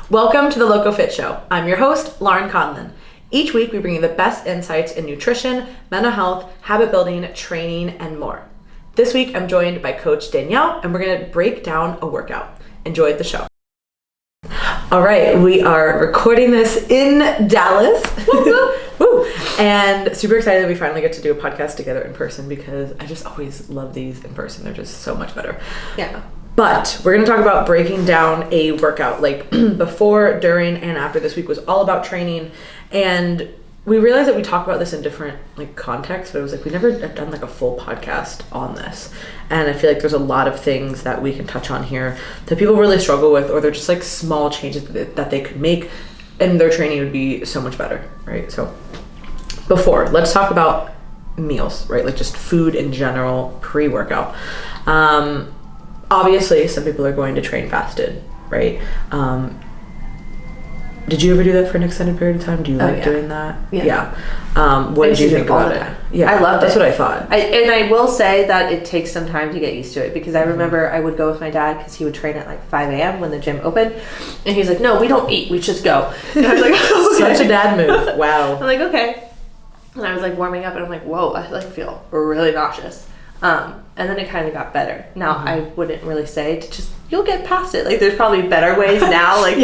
Welcome to the Loco Fit Show. I'm your host, Lauren Conlon. Each week we bring you the best insights in nutrition, mental health, habit building, training, and more. This week I'm joined by Coach Danielle, and we're going to break down a workout. Enjoy the show. All right, we are recording this in Dallas. Woo! And super excited that we finally get to do a podcast together in person because I just always love these in person. They're just so much better. Yeah. But we're going to talk about breaking down a workout, like before, during, and after. This week was all about training, and we realized that we talk about this in different like contexts, but it was like we never have done like a full podcast on this. And I feel like there's a lot of things that we can touch on here that people really struggle with, or they're just like small changes that they could make and their training would be so much better, right? So let's talk about meals, right? Like just food in general pre-workout. Obviously, some people are going to train fasted, right? Did you ever do that for an extended period of time? Do you like doing that? Yeah. What did you think about it? Yeah, I loved it. That's what I thought. And I will say that it takes some time to get used to it because I remember I would go with my dad because he would train at like 5 a.m. when the gym opened. And he's like, no, we don't eat. We just go. And I was like, okay. Such a dad move. Wow. I'm like, okay. And I was like warming up and I'm like, whoa, I like feel really nauseous. And then it kind of got better. Now, I wouldn't really say to just, you'll get past it. Like, there's probably better ways now. Like,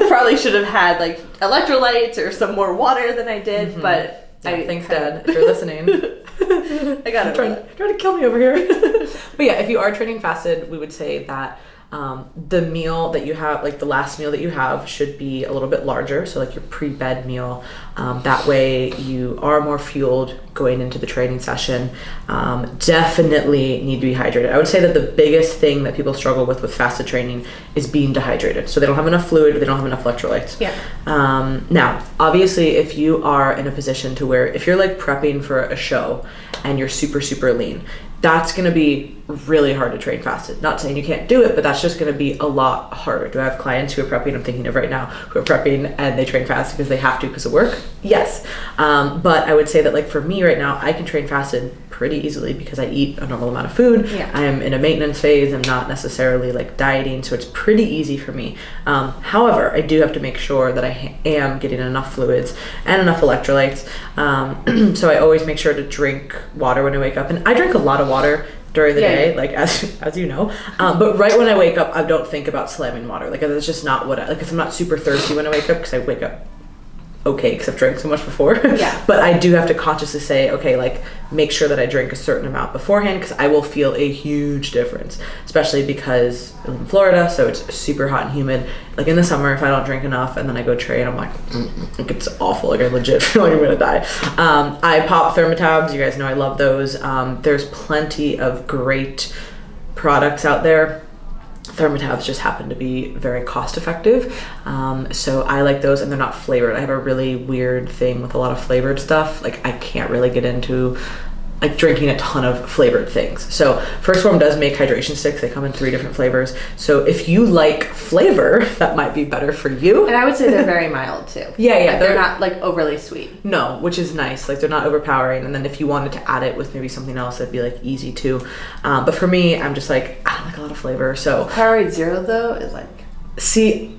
probably should have had, like, electrolytes or some more water than I did, but thanks, Dad, if you're listening. I got it. Trying to kill me over here. But yeah, if you are training fasted, we would say that the meal that you have, like the last meal that you have, should be a little bit larger. So like your pre-bed meal. That way you are more fueled going into the training session. Definitely need to be hydrated. I would say that the biggest thing that people struggle with fasted training is being dehydrated. So they don't have enough fluid, they don't have enough electrolytes. Yeah. Now, obviously, if you are in a position to where, if you're like prepping for a show and you're super, super lean, that's going to be really hard to train fasted. Not saying you can't do it, but that's just going to be a lot harder. Do I have clients who are prepping, I'm thinking of right now, who are prepping and they train fasted because they have to because of work? Yes. But I would say that like for me right now, I can train fasted pretty easily because I eat a normal amount of food. Yeah. I am in a maintenance phase. I'm not necessarily like dieting, so it's pretty easy for me. However, I do have to make sure that I am getting enough fluids and enough electrolytes. So I always make sure to drink water when I wake up, and I drink a lot of water during the day, like as you know, but right when I wake up, I don't think about slamming water. Like that's just not what because I'm not super thirsty when I wake up because I wake up okay because I've drank so much before. Yeah. But I do have to consciously say, okay, like make sure that I drink a certain amount beforehand because I will feel a huge difference, especially because I live in Florida, so it's super hot and humid. Like in the summer, if I don't drink enough and then I go train, I'm like it's awful. Like I legit feel like I'm gonna die. I pop thermotabs. You guys know I love those. There's plenty of great products out there. Thermotabs just happen to be very cost effective, so I like those, and they're not flavored. I have a really weird thing with a lot of flavored stuff. Like I can't really get into like drinking a ton of flavored things. So First Form does make hydration sticks. They come in 3 different flavors. So if you like flavor, that might be better for you. And I would say they're very mild too. Yeah. Like, they're not like overly sweet. No, which is nice. Like they're not overpowering. And then if you wanted to add it with maybe something else, that'd be like easy too. But for me, I'm just like, I don't like a lot of flavor. So Powerade Zero though is like, see,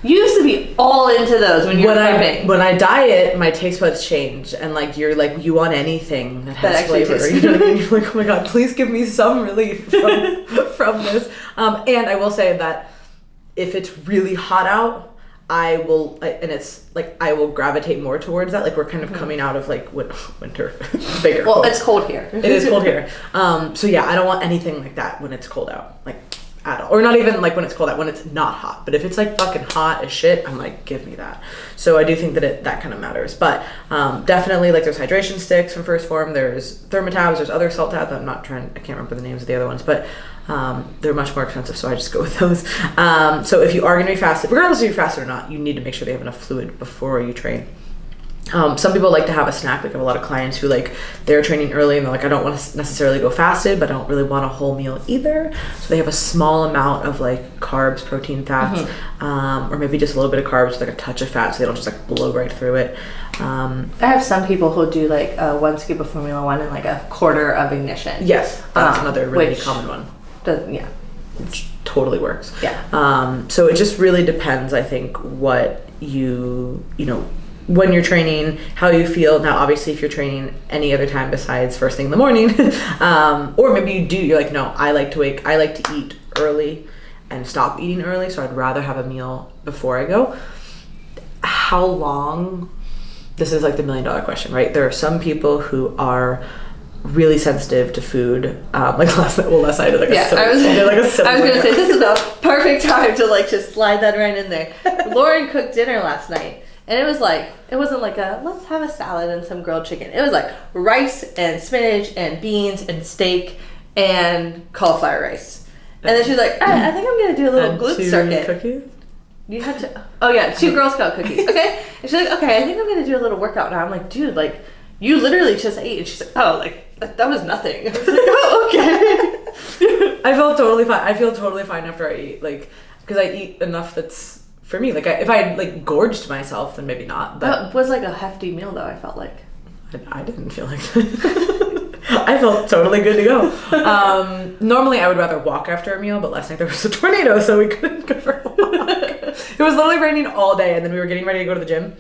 you used to be all into those when you were prepping. When I diet, my taste buds change, and like you're like you want anything that has flavor. You know what I mean? You're like, oh my god, please give me some relief from this. And I will say that if it's really hot out, I will, and it's like I will gravitate more towards that. Like we're kind of coming out of like winter, bigger. Well, it's cold here. It is cold here. So yeah, I don't want anything like that when it's cold out. Like. At all. Or not even like when it's cold out, when it's not hot. But if it's like fucking hot as shit, I'm like, give me that. So I do think that that kind of matters. But definitely like there's hydration sticks from First Form, there's thermotabs, there's other salt tabs. I can't remember the names of the other ones, but they're much more expensive, so I just go with those. So if you are gonna be fasted, regardless if you're fasted or not, you need to make sure they have enough fluid before you train. Some people like to have a snack. Like I have a lot of clients who like they're training early and they're like, I don't want to necessarily go fasted, but I don't really want a whole meal either. So they have a small amount of like carbs, protein, fats, or maybe just a little bit of carbs with like a touch of fat, so they don't just like blow right through it. I have some people who do like 1 scoop of Formula One and like a quarter of Ignition. Yes, that's another really common one. Yeah. totally works. Yeah. So it just really depends, I think, what you know, when you're training, how you feel. Now, obviously, if you're training any other time besides first thing in the morning, or maybe you're like, no, I like to eat early and stop eating early, so I'd rather have a meal before I go. How long? This is like the $1 million question, right? There are some people who are really sensitive to food. Like last night, I did like I was gonna say this is the perfect time to like just slide that right in there. Lauren cooked dinner last night, and it wasn't like a let's have a salad and some grilled chicken. It was like rice and spinach and beans and steak and cauliflower rice. And then she's like, I think I'm gonna do a little glute circuit. Cookies? You had to. Oh yeah, 2 Girl Scout cookies. Okay. And she's like, okay, I think I'm gonna do a little workout now. I'm like, dude, like, you literally just ate. And she's like, oh, like that was nothing. I was like, oh, okay. I felt totally fine. I feel totally fine after I eat, like, because I eat enough that's for me. Like, if I like gorged myself, then maybe not. But that was like a hefty meal, though. I felt like. I didn't feel like that. I felt totally good to go. Normally I would rather walk after a meal, but last night there was a tornado, so we couldn't go for a walk. It was literally raining all day, and then we were getting ready to go to the gym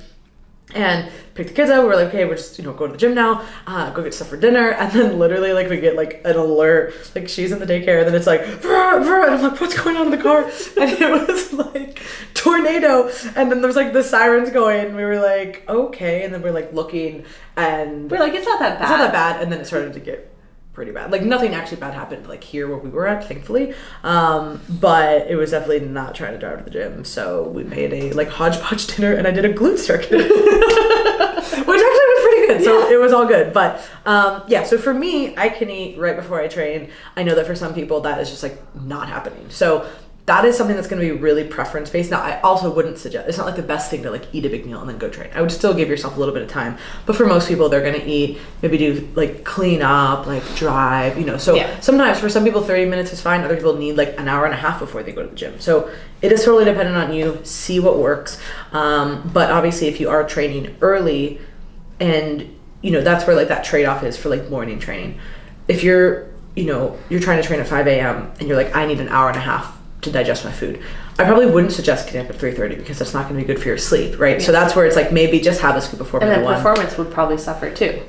and pick the kids up. We were like, okay, we're just, go to the gym now, go get stuff for dinner. And then literally like we get like an alert, like she's in the daycare, and then it's like, vrr, vrr, and I'm like, what's going on in the car? And it was like tornado. And then there's like the sirens going. We were like, okay. And then we're like looking, and we're like, it's not that bad. It's not that bad. And then it started to get pretty bad. Like nothing actually bad happened like here where we were at, thankfully. But it was definitely not trying to drive to the gym. So we made a like hodgepodge dinner, and I did a glute circuit, which actually was pretty good. So it was all good. But so for me, I can eat right before I train. I know that for some people that is just like not happening. So that is something that's going to be really preference based. Now, I also wouldn't suggest, it's not like the best thing to like eat a big meal and then go train. I would still give yourself a little bit of time. But for most people, they're going to eat, maybe do like clean up, like drive, So sometimes for some people, 30 minutes is fine. Other people need like an hour and a half before they go to the gym. So it is totally dependent on you. See what works. But obviously, if you are training early, and that's where like that trade-off is for like morning training. If you're trying to train at 5 a.m. and you're like, I need an hour and a half to digest my food, I probably wouldn't suggest getting up at 3:30 because that's not going to be good for your sleep, right? Yeah. So that's where it's like maybe just have a scoop before and then one. Performance would probably suffer too.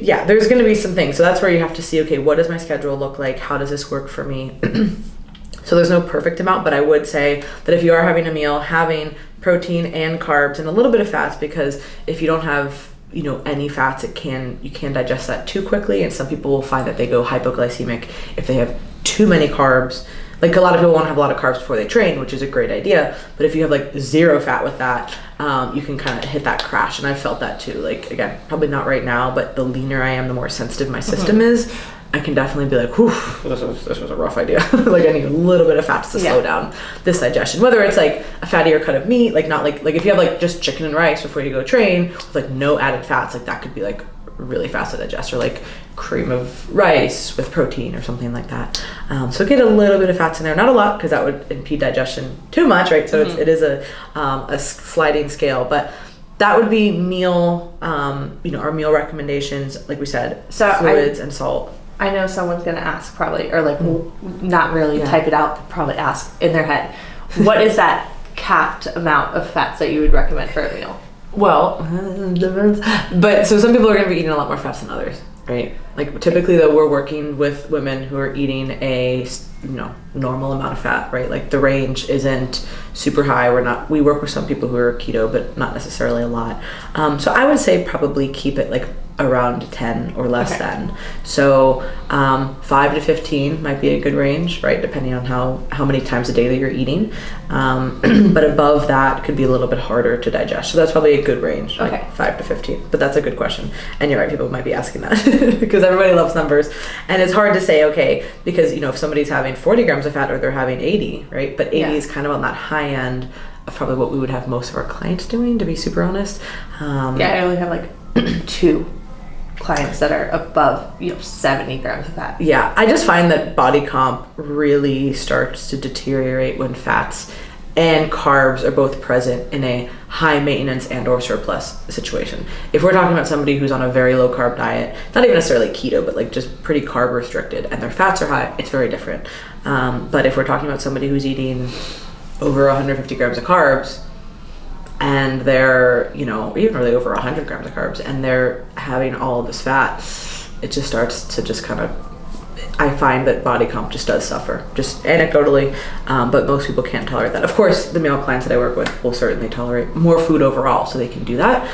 Yeah, there's going to be some things. So that's where you have to see, okay, what does my schedule look like? How does this work for me? So there's no perfect amount, but I would say that if you are having a meal, having protein and carbs and a little bit of fats, because if you don't have any fats, you can digest that too quickly, and some people will find that they go hypoglycemic if they have too many carbs. Like a lot of people want to have a lot of carbs before they train, which is a great idea, but if you have like zero fat with that, you can kind of hit that crash. And I felt that too. Like again, probably not right now, but the leaner I am, the more sensitive my system is. I can definitely be like, whew, this was a rough idea. Like I need a little bit of fats to slow down this digestion. Whether it's like a fattier cut of meat, like not like if you have like just chicken and rice before you go train with like no added fats, like that could be like really fast to digest, or like cream of rice with protein or something like that. So get a little bit of fats in there, not a lot because that would impede digestion too much, right? So it is a sliding scale, but that would be meal, our meal recommendations, like we said, so fluids and salt. I know someone's going to ask probably, or like not really type it out, but probably ask in their head, what is that capped amount of fats that you would recommend for a meal? Well, but so some people are going to be eating a lot more fats than others, right? Like typically though, we're working with women who are eating a normal amount of fat, right? Like the range isn't super high. We work with some people who are keto, but not necessarily a lot. So I would say probably keep it like around 10 or less than. So 5 to 15 might be a good range, right? Depending on how many times a day that you're eating. But above that could be a little bit harder to digest. So that's probably a good range, like 5 to 15. But that's a good question. And you're right, people might be asking that because everybody loves numbers. And it's hard to say, okay, because if somebody's having 40 grams of fat or they're having 80, right? But 80 is kind of on that high end of probably what we would have most of our clients doing, to be super honest. I only have like 2 clients that are above 70 grams of fat. Yeah, I just find that body comp really starts to deteriorate when fats and carbs are both present in a high maintenance and or surplus situation. If we're talking about somebody who's on a very low carb diet, not even necessarily keto, but like just pretty carb restricted, and their fats are high, it's very different. But if we're talking about somebody who's eating over 150 grams of carbs, and they're, you know, even really over 100 grams of carbs, and they're having all of this fat, it just starts to just kind of, I find that body comp just does suffer, just anecdotally, but most people can't tolerate that. Of course, the male clients that I work with will certainly tolerate more food overall, so they can do that.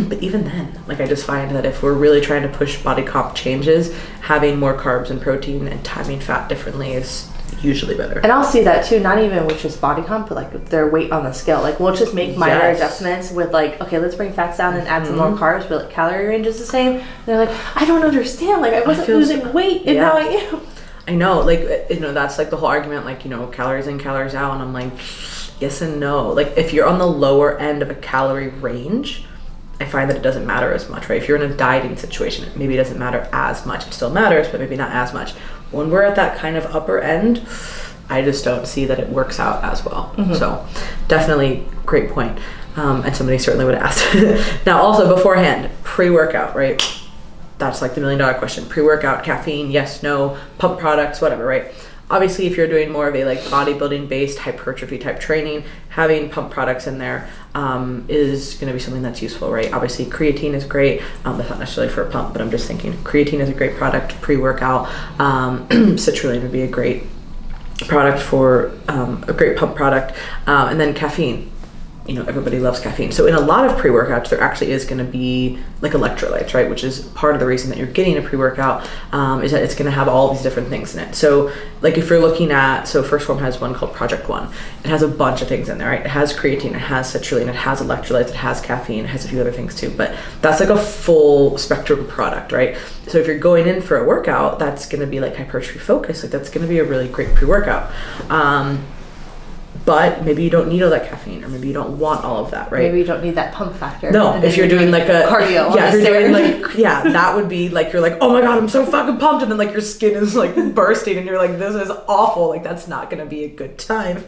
But even then, like, I just find that if we're really trying to push body comp changes, having more carbs and protein and timing fat differently is usually better. And I'll see that too, not even with just body comp, but like with their weight on the scale. Like, we'll just make minor adjustments with like, okay, let's bring fats down and add some more carbs, but like calorie range is the same. And they're like, I don't understand, like I wasn't losing weight and now I am. I know, like, you know, that's like the whole argument, like, you know, calories in, calories out, and I'm like, yes and no. Like, if you're on the lower end of a calorie range, I find that it doesn't matter as much, right? If you're in a dieting situation, maybe it doesn't matter as much. It still matters, but maybe not as much. When we're at that kind of upper end, I just don't see that it works out as well. So definitely great point. And somebody certainly would have asked. Now also beforehand, pre-workout, right? That's like the $1 million question. Pre-workout, caffeine, yes, no, pump products, whatever, right? Obviously, if you're doing more of a like bodybuilding based hypertrophy type training, having pump products in there is going to be something that's useful, right? Obviously, creatine is great. That's not necessarily for a pump, but I'm just thinking creatine is a great product pre-workout. Citrulline would be a great product for a great pump product, and then caffeine. You know, everybody loves caffeine. So in a lot of pre-workouts, there actually is going to be like electrolytes, right? Which is part of the reason that you're getting a pre-workout, is that it's going to have all these different things in it. So like if you're looking at, so First Form has one called Project One. It has a bunch of things in there, right? It has creatine, it has citrulline, it has electrolytes, it has caffeine, it has a few other things too. But that's like a full spectrum product, right? So if you're going in for a workout, that's going to be like hypertrophy focused. Like that's going to be a really great pre-workout. But maybe you don't need all that caffeine, or maybe you don't want all of that, right? Maybe you don't need that pump factor. No, if you're doing like a cardio, if you're doing like, that would be like, you're like, oh my god, I'm so fucking pumped, and then like your skin is like bursting, and you're like, this is awful. Like that's not gonna be a good time.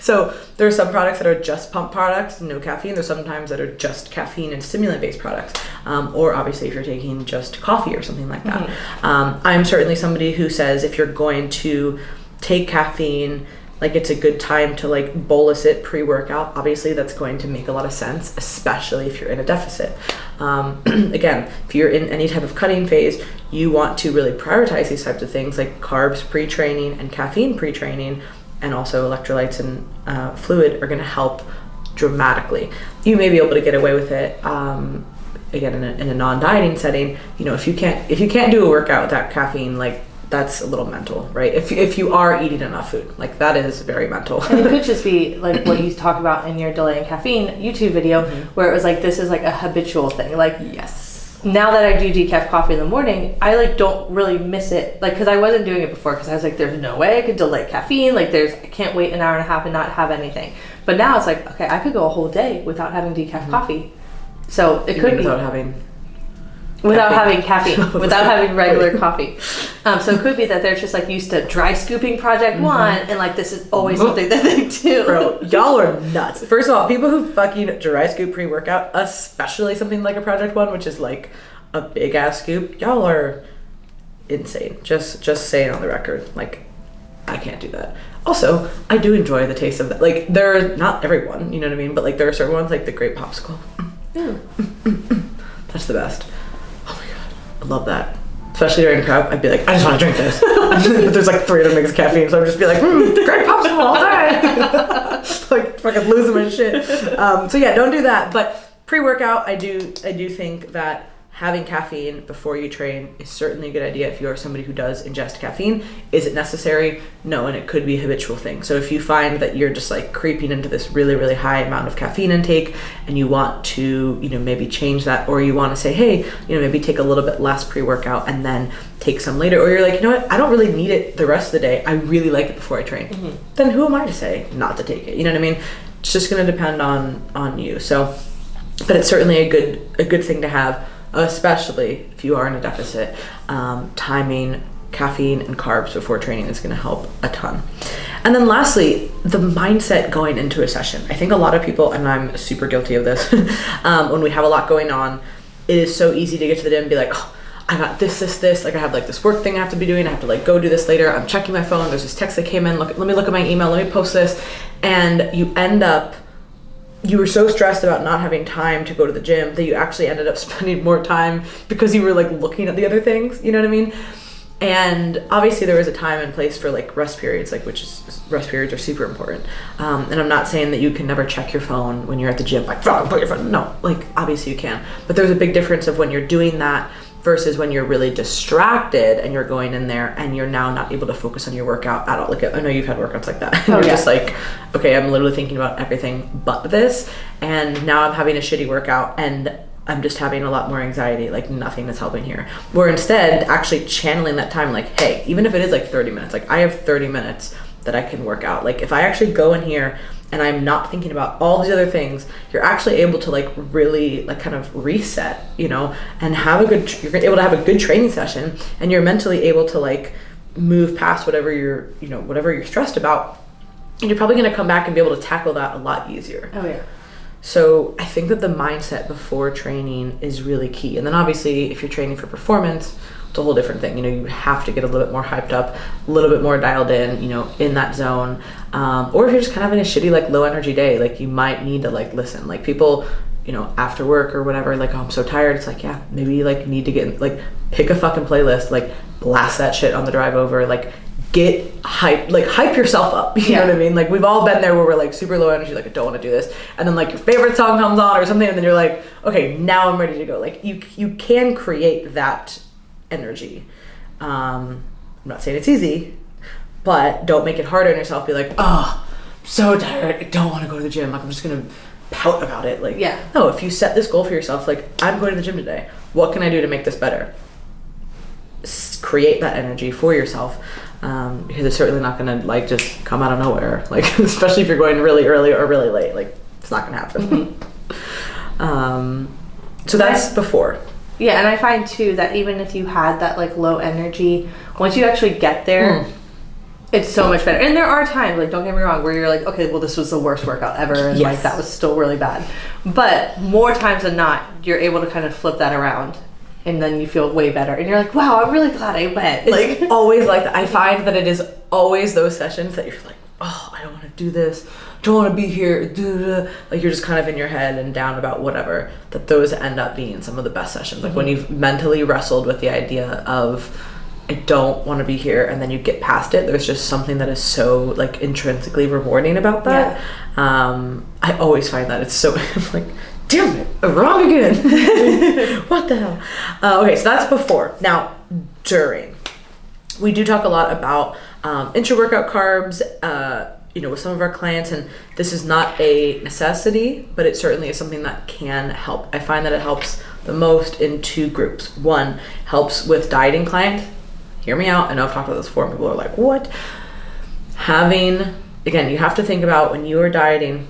So there are some products that are just pump products, no caffeine. There's sometimes that are just caffeine and stimulant based products, or obviously if you're taking just coffee or something like that. I'm certainly somebody who says if you're going to take caffeine, like it's a good time to like bolus it pre-workout. Obviously that's going to make a lot of sense, especially if you're in a deficit. Again, if you're in any type of cutting phase, you want to really prioritize these types of things like carbs pre-training and caffeine pre-training, and also electrolytes and fluid are going to help dramatically. You may be able to get away with it again in a non-dieting setting. You know, if you can't do a workout without caffeine, like that's a little mental, right? If you are eating enough food, like that is very mental. And it could just be like what you talk about in your Delaying Caffeine YouTube video, where it was like, this is like a habitual thing. Like, yes, now that I do decaf coffee in the morning, I like don't really miss it. Like, cause I wasn't doing it before, cause I was like, there's no way I could delay caffeine. Like I can't wait an hour and a half and not have anything. But now it's like, okay, I could go a whole day without having decaf coffee. So it could be without having caffeine, without having regular coffee. So it could be that they're just like used to dry scooping Project One, and like this is always something that they do. Bro, y'all are nuts. First of all, people who fucking dry scoop pre-workout, especially something like a Project One, which is like a big ass scoop, y'all are insane. Just saying on the record, like I can't do that. Also, I do enjoy the taste of that. Like they're not everyone, you know what I mean? But like there are certain ones like the grape popsicle. That's the best. I love that. Especially during prep, I'd be like, I just want to drink this. But there's like 300 mg of caffeine, so I'd just be like, great popsicle all day. Like fucking losing my shit. So yeah, don't do that. But pre-workout, I do think that having caffeine before you train is certainly a good idea if you are somebody who does ingest caffeine. Is it necessary? No, and it could be a habitual thing. So if you find that you're just like creeping into this really, really high amount of caffeine intake and you want to, you know, maybe change that, or you want to say, hey, you know, maybe take a little bit less pre-workout and then take some later, or you're like, you know what, I don't really need it the rest of the day. I really like it before I train. Then who am I to say not to take it? You know what I mean? It's just going to depend on you. So, but it's certainly a good thing to have, especially if you are in a deficit. Timing caffeine and carbs before training is going to help a ton. And then lastly, the mindset going into a session. I think a lot of people, and I'm super guilty of this, when we have a lot going on, it is so easy to get to the gym and be like, oh, I got this, like I have like this work thing I have to be doing. I have to like go do this later. I'm checking my phone. There's this text that came in. Let me look at my email. Let me post this. And you end up, you were so stressed about not having time to go to the gym that you actually ended up spending more time because you were like looking at the other things. You know what I mean? And obviously there is a time and place for like rest periods, like rest periods are super important. And I'm not saying that you can never check your phone when you're at the gym, like fucking put your phone. No, like obviously you can, but there's a big difference of when you're doing that versus when you're really distracted and you're going in there and you're now not able to focus on your workout at all. Like I know you've had workouts like that. And you're just like, okay, I'm literally thinking about everything but this, and now I'm having a shitty workout and I'm just having a lot more anxiety, like nothing is helping here. Where instead, actually channeling that time, like, hey, even if it is like 30 minutes, like I have 30 minutes that I can work out. Like if I actually go in here and I'm not thinking about all these other things, you're actually able to like really like kind of reset, you know, and you're able to have a good training session, and you're mentally able to like move past whatever you're stressed about. And you're probably going to come back and be able to tackle that a lot easier. Oh yeah. So I think that the mindset before training is really key. And then obviously if you're training for performance, it's a whole different thing. You know, you have to get a little bit more hyped up, a little bit more dialed in, you know, in that zone. Or if you're just kind of having a shitty, like low energy day, like you might need to like listen. Like people, you know, after work or whatever, like, oh, I'm so tired. It's like, yeah, maybe you like need to get, like pick a fucking playlist, like blast that shit on the drive over, like get hype, like hype yourself up. You know what I mean? Like we've all been there where we're like super low energy, like I don't want to do this, and then like your favorite song comes on or something, and then you're like, okay, now I'm ready to go. Like you can create that energy. I'm not saying it's easy, but don't make it hard on yourself. Be like, oh, I'm so tired, I don't want to go to the gym, like I'm just gonna pout about it. Like, no, if you set this goal for yourself, like I'm going to the gym today, what can I do to make this better? Create that energy for yourself. Because it's certainly not gonna like just come out of nowhere, like especially if you're going really early or really late, like it's not gonna happen. So that's before. Yeah, and I find too that even if you had that like low energy, once you actually get there, it's so much better. And there are times, like don't get me wrong, where you're like, okay, well this was the worst workout ever, and like that was still really bad. But more times than not, you're able to kind of flip that around. And then you feel way better. And you're like, wow, I'm really glad I went. It's like always like that. I find that it is always those sessions that you're like, oh, I don't want to do this. Don't want to be here. Like you're just kind of in your head and down about whatever. That those end up being some of the best sessions. Like when you've mentally wrestled with the idea of, I don't want to be here. And then you get past it. There's just something that is so like intrinsically rewarding about that. Yeah. I always find that it's so like, damn it, wrong again. What the hell? Okay, so that's before. Now, during. We do talk a lot about intra-workout carbs, you know, with some of our clients, and this is not a necessity, but it certainly is something that can help. I find that it helps the most in two groups. One, helps with dieting client. Hear me out. I know I've talked about this before, and people are like, what? Again, you have to think about when you are dieting,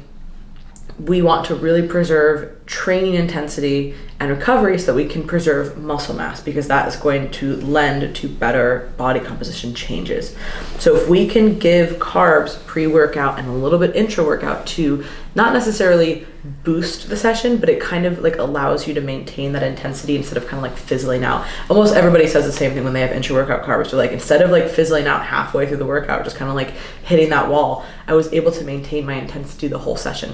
we want to really preserve training intensity and recovery so that we can preserve muscle mass, because that is going to lend to better body composition changes. So if we can give carbs pre-workout and a little bit intra-workout to not necessarily boost the session, but it kind of like allows you to maintain that intensity instead of kind of like fizzling out. Almost everybody says the same thing when they have intra-workout carbs. They're like, instead of like fizzling out halfway through the workout, just kind of like hitting that wall, I was able to maintain my intensity the whole session.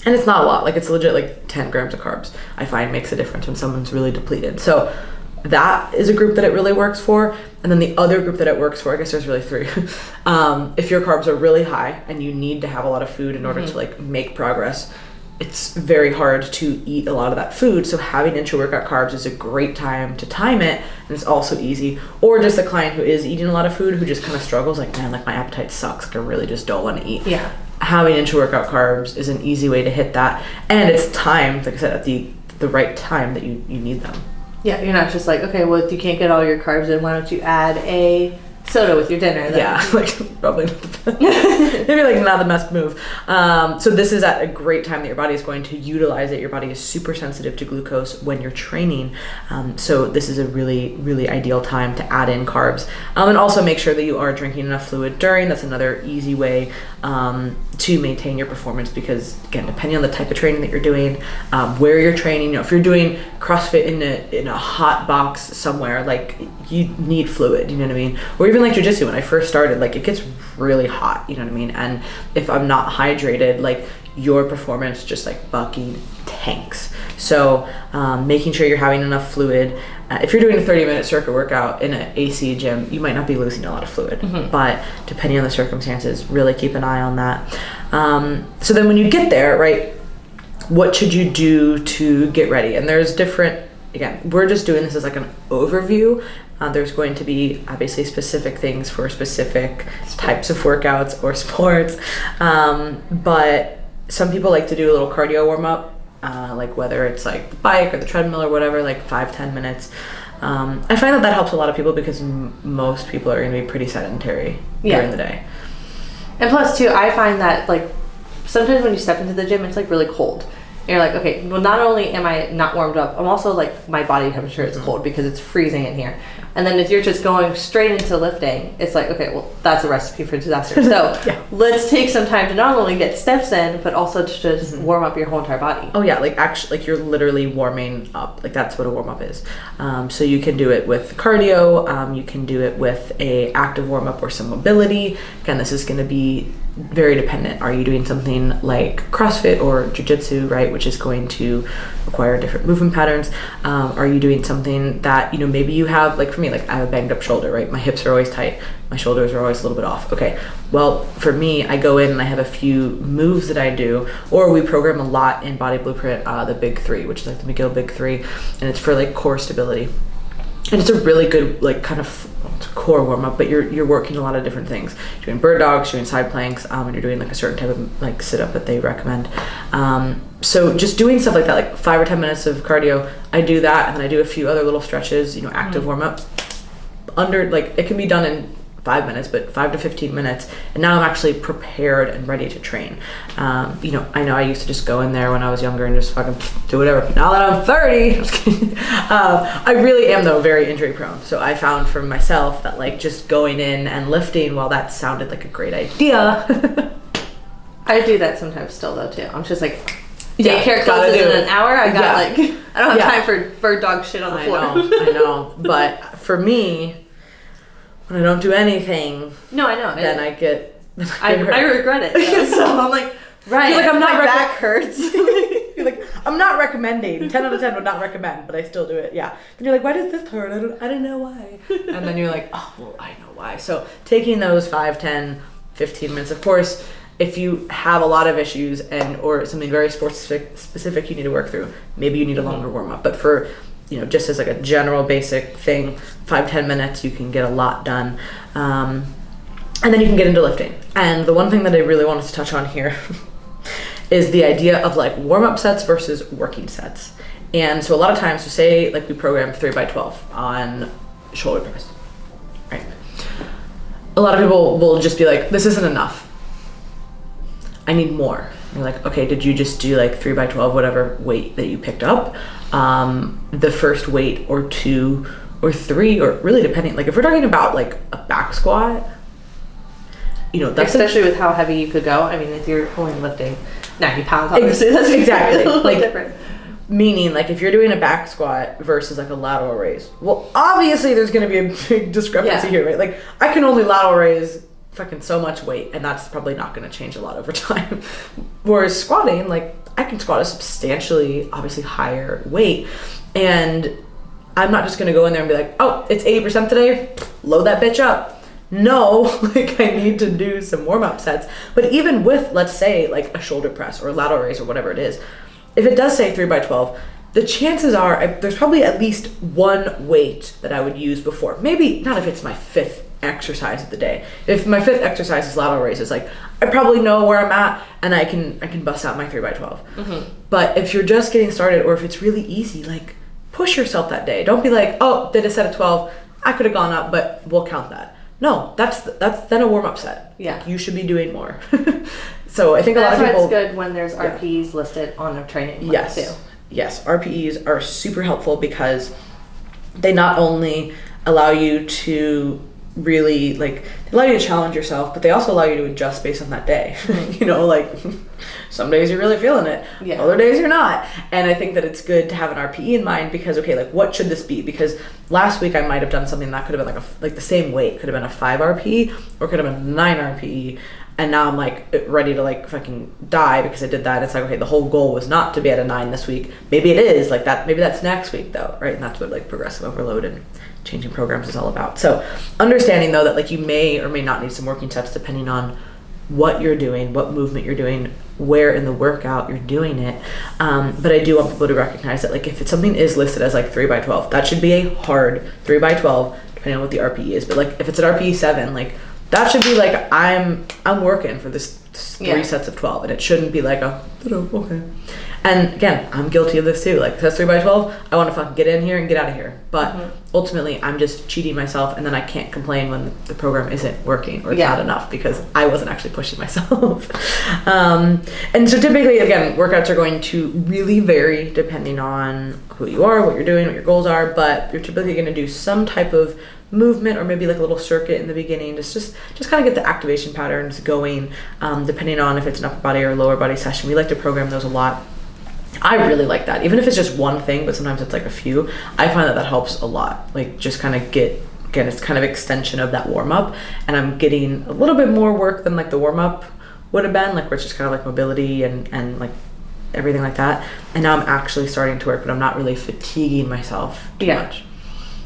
And it's not a lot, like it's legit like 10 grams of carbs, I find makes a difference when someone's really depleted. So that is a group that it really works for. And then the other group that it works for, I guess there's really three. If your carbs are really high and you need to have a lot of food in order to like make progress, it's very hard to eat a lot of that food. So having intra-workout carbs is a great time to time it, and it's also easy. Or just a client who is eating a lot of food who just kind of struggles, like, man, like my appetite sucks, like I really just don't want to eat. Yeah. Having intra-workout carbs is an easy way to hit that, and it's timed, like I said, at the right time that you need them. Yeah, you're not just like, okay, well, if you can't get all your carbs in, why don't you add a soda with your dinner. Then. Yeah, like probably not the best. Maybe like not the best move. So this is at a great time that your body is going to utilize it. Your body is super sensitive to glucose when you're training. So this is a really, really ideal time to add in carbs. And also make sure that you are drinking enough fluid during. That's another easy way to maintain your performance, because again, depending on the type of training that you're doing, where you're training, if you're doing CrossFit in a hot box somewhere, like you need fluid, you know what I mean? Or even like jiu-jitsu, when I first started, like it gets really hot, you know what I mean? And if I'm not hydrated, like your performance just like fucking tanks. So making sure you're having enough fluid. If you're doing a 30-minute circuit workout in an AC gym, you might not be losing a lot of fluid, but depending on the circumstances, really keep an eye on that. So then when you get there, right, what should you do to get ready? And there's different, again, we're just doing this as like an overview. There's going to be obviously specific things for specific types of workouts or sports. But some people like to do a little cardio warm up. Like whether it's like the bike or the treadmill or whatever, like 5-10 minutes. I find that helps a lot of people because most people are going to be pretty sedentary during the day. And plus too, I find that like sometimes when you step into the gym, it's like really cold. And you're like, okay, well not only am I not warmed up, I'm also like my body temperature is cold because it's freezing in here. And then if you're just going straight into lifting, it's like, okay, well that's a recipe for disaster. So let's take some time to not only get steps in, but also to just warm up your whole entire body. Oh yeah, like actually, like you're literally warming up. Like that's what a warm up is. So you can do it with cardio. You can do it with a active warm up or some mobility. Again, this is going to be very dependent. Are you doing something like CrossFit or jiu-jitsu, right, which is going to require different movement patterns? Are you doing something that, maybe you have, like for me, like I have a banged up shoulder, right? My hips are always tight. My shoulders are always a little bit off. Okay, well, for me, I go in and I have a few moves that I do, or we program a lot in Body Blueprint, the Big Three, which is like the McGill Big Three, and it's for like core stability. And it's a really good, like, kind of core warm-up, but you're working a lot of different things. You're doing bird dogs, you're doing side planks, and you're doing, like, a certain type of, like, sit-up that they recommend. So just doing stuff like that, like 5 or 10 minutes of cardio, I do that, and then I do a few other little stretches, active warm-up. It can be done in 5 minutes, but 5 to 15 minutes, and now I'm actually prepared and ready to train. I know I used to just go in there when I was younger and just fucking do whatever. Now that I'm 30, I'm just kidding. I really am though very injury prone. So I found for myself that like just going in and lifting, while that sounded like a great idea. I do that sometimes still though too. I'm just like, daycare closes in an hour. I don't have time for bird dog shit on the floor. I know. But for me, when I don't do anything, then I get I regret it though. So I'm like, right, you're like, my back hurts. You're like, I'm not recommending. 10 out of 10 would not recommend, but I still do it. Yeah. And you're like, why does this hurt? I don't know why. And then you're like, oh, well, I know why. So taking those 5, 10, 15 minutes, of course, if you have a lot of issues or something very sports specific you need to work through, maybe you need a longer warm up. But for just as like a general basic thing, 5-10 minutes, you can get a lot done. And then you can get into lifting. And the one thing that I really wanted to touch on here is the idea of like warm-up sets versus working sets. And so a lot of times, so say like we program 3x12 on shoulder press, right? A lot of people will just be like, this isn't enough. I need more. You're like, okay, did you just do like 3x12, whatever weight that you picked up? The first weight or 2 or 3, or really depending, like if we're talking about like a back squat, that's especially with how heavy you could go. I mean, if you're only lifting 90 pounds, obviously that's exactly like different. Meaning, like if you're doing a back squat versus like a lateral raise, well, obviously there's going to be a big discrepancy here, right? Like I can only lateral raise fucking so much weight, and that's probably not going to change a lot over time. Whereas squatting, like I can squat a substantially, obviously higher weight, and I'm not just going to go in there and be like, oh, it's 80% today, load that bitch up. No, like I need to do some warm-up sets. But even with, let's say, like a shoulder press or a lateral raise or whatever it is, if it does say 3x12, the chances are there's probably at least one weight that I would use before. Maybe not if it's my 5th exercise of the day. If my 5th exercise is lateral raises, like I probably know where I'm at and I can bust out my 3x12. But if you're just getting started, or if it's really easy, like push yourself that day. Don't be like, oh, did a set of 12, I could have gone up, but we'll count that. no, that's then a warm-up set. Yeah. You should be doing more. So I think a lot of people... That's people... why it's good when there's RPEs listed on a training plan yes. too. Yes, RPEs are super helpful because they not only allow you to really, like, they allow you to challenge yourself, but they also allow you to adjust based on that day. You know, like, some days you're really feeling it, other days you're not. And I think that it's good to have an RPE in mind because, okay, like, what should this be? Because last week I might have done something that could have been like the same weight, could have been a 5 RPE or could have been a 9 RPE. And now I'm like ready to like fucking die because I did that. It's like, okay, the whole goal was not to be at a 9 this week. Maybe it is like that. Maybe that's next week though, right? And that's what like progressive overload and changing programs is all about. So understanding though that like you may or may not need some working sets depending on what you're doing, what movement you're doing, where in the workout you're doing it. But I do want people to recognize that like if it's something is listed as like 3x12, that should be a hard 3x12 depending on what the RPE is. But like if it's an RPE 7, like that should be like I'm working for this 3 sets of 12, and it shouldn't be like okay. And again, I'm guilty of this too. Like if that's 3x12, I want to fucking get in here and get out of here. But ultimately, I'm just cheating myself, and then I can't complain when the program isn't working or it's not enough because I wasn't actually pushing myself. And so typically, again, workouts are going to really vary depending on who you are, what you're doing, what your goals are. But you're typically going to do some type of movement or maybe like a little circuit in the beginning, just kind of get the activation patterns going, depending on if it's an upper body or lower body session. We like to program those a lot. I really like that, even if it's just one thing, but sometimes it's like a few. I find that helps a lot, like just kind of get, again, it's kind of extension of that warm-up, and I'm getting a little bit more work than like the warm-up would have been, like where it's just kind of like mobility and like everything like that. And now I'm actually starting to work, but I'm not really fatiguing myself too much.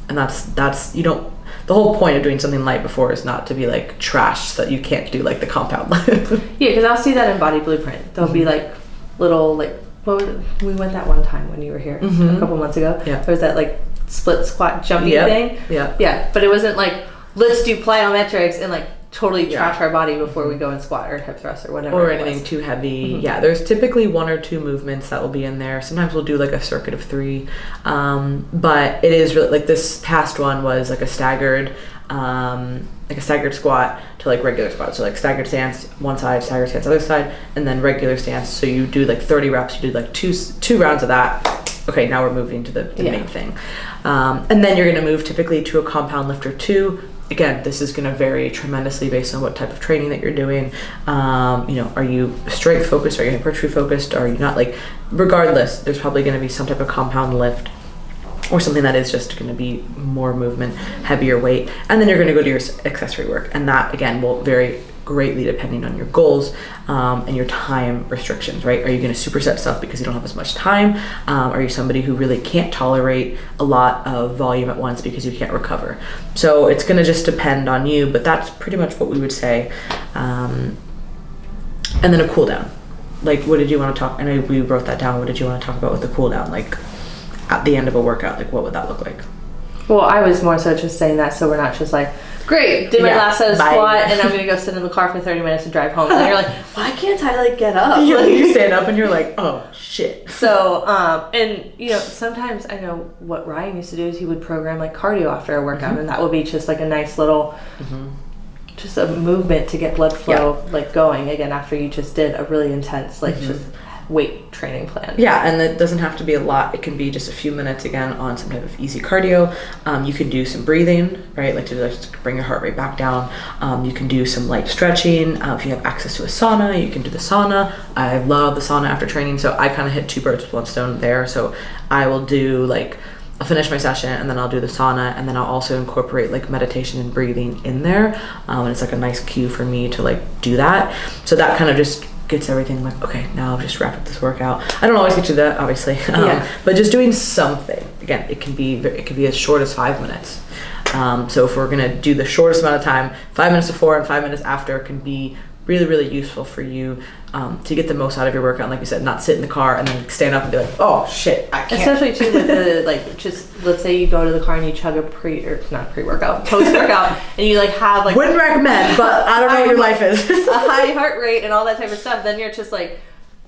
And that's you don't, the whole point of doing something light before is not to be like trash so that you can't do like the compound. Because I'll see that in Body Blueprint. There'll be like little like, we went that one time when you were here a couple months ago. There was that like split squat jumping thing. But it wasn't like let's do plyometrics and like totally trash our body before we go and squat or hip thrust or whatever, or anything too heavy. There's typically 1 or 2 movements that will be in there. Sometimes we'll do like a circuit of 3, but it is really like this past one was like a staggered squat to like regular squat. So like staggered stance one side, staggered stance other side, and then regular stance. So you do like 30 reps, you do like two rounds of that. Okay, now we're moving to the main thing. And then you're going to move typically to a compound lift or 2. Again, this is going to vary tremendously based on what type of training that you're doing. Are you strength focused? Are you hypertrophy focused? Are you not? Like, regardless, there's probably going to be some type of compound lift or something that is just going to be more movement, heavier weight. And then you're going to go to your accessory work. And that, again, will vary greatly depending on your goals and your time restrictions, right? Are you going to superset stuff because you don't have as much time? Are you somebody who really can't tolerate a lot of volume at once because you can't recover? So it's going to just depend on you, but that's pretty much what we would say. And then a cool down. Like, what did you want to talk? I know we wrote that down. What did you want to talk about with the cool down? Like at the end of a workout, like what would that look like? Well, I was more so just saying that so we're not just like, great, did my last set of squat and I'm gonna go sit in the car for 30 minutes and drive home. And you're like, why can't I like get up? You stand up and you're like, oh shit. So, and sometimes I know what Ryan used to do is he would program like cardio after a workout, and that would be just like a nice little, just a movement to get blood flow like going again after you just did a really intense like just weight training plan. And it doesn't have to be a lot. It can be just a few minutes again on some type of easy cardio. You can do some breathing, right? Like to just bring your heart rate back down. You can do some light stretching. If you have access to a sauna, you can do the sauna. I love the sauna after training, so I kind of hit 2 birds with 1 stone there. So I will do like, I'll finish my session and then I'll do the sauna, and then I'll also incorporate like meditation and breathing in there. And it's like a nice cue for me to like do that. So that kind of just gets everything like, okay, now I'll just wrap up this workout. I don't always get to that, obviously, but just doing something. Again, it can be as short as 5 minutes. So if we're gonna do the shortest amount of time, 5 minutes before and 5 minutes after can be really, really useful for you to get the most out of your workout. And like you said, not sit in the car and then stand up and be like, oh shit, I can't. Especially too with the like, just let's say you go to the car and you chug a post-workout, and you like have like, wouldn't recommend, but I don't know what your life is. a high heart rate and all that type of stuff. Then you're just like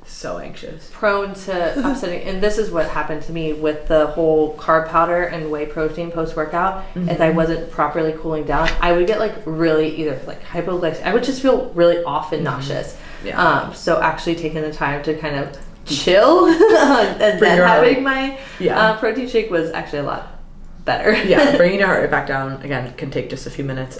so anxious. Prone to upsetting. And this is what happened to me with the whole carb powder and whey protein post-workout. If I wasn't properly cooling down, I would get like really either like hypoglycemia. I would just feel really off and nauseous. Yeah. So actually taking the time to kind of chill and then having my protein shake was actually a lot better. Yeah, bringing your heart rate back down again can take just a few minutes.